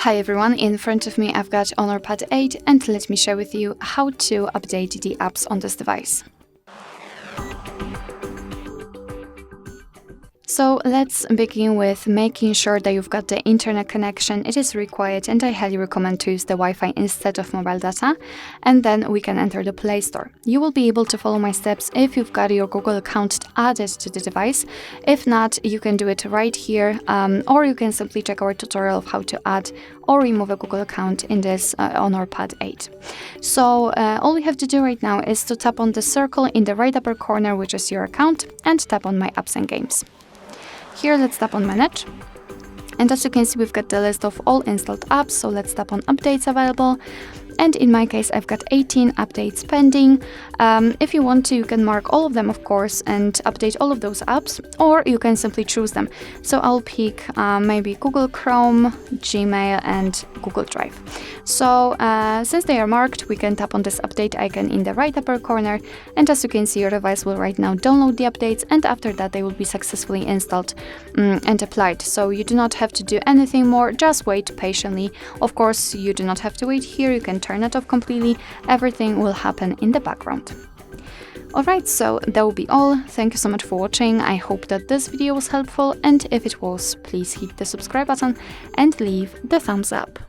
Hi everyone, in front of me I've got Honor Pad 8 and let me share with you how to update the apps on this device. So let's begin with making sure that you've got the internet connection. It is required and I highly recommend to use the Wi-Fi instead of mobile data, and then we can enter the Play Store. You will be able to follow my steps if you've got your Google account added to the device. If not, you can do it right here, or you can simply check our tutorial of how to add or remove a Google account in this Honor Pad 8. So all we have to do right now is to tap on the circle in the right upper corner, which is your account, and tap on My Apps and Games. Here, let's tap on Manage. And as you can see, we've got the list of all installed apps, so let's tap on Updates Available. And in my case, I've got 18 updates pending. If you want to, you can mark all of them, of course, and update all of those apps, or you can simply choose them. So I'll pick maybe Google Chrome, Gmail, and Google Drive. So since they are marked, we can tap on this update icon in the right upper corner. And as you can see, your device will right now download the updates, and after that, they will be successfully installed and applied. So you do not have to do anything more, just wait patiently. Of course, you do not have to wait here. You can turn it off completely. Everything will happen in the background. Alright, so that will be all. Thank you so much for watching. I hope that this video was helpful, and if it was, please hit the subscribe button and leave the thumbs up.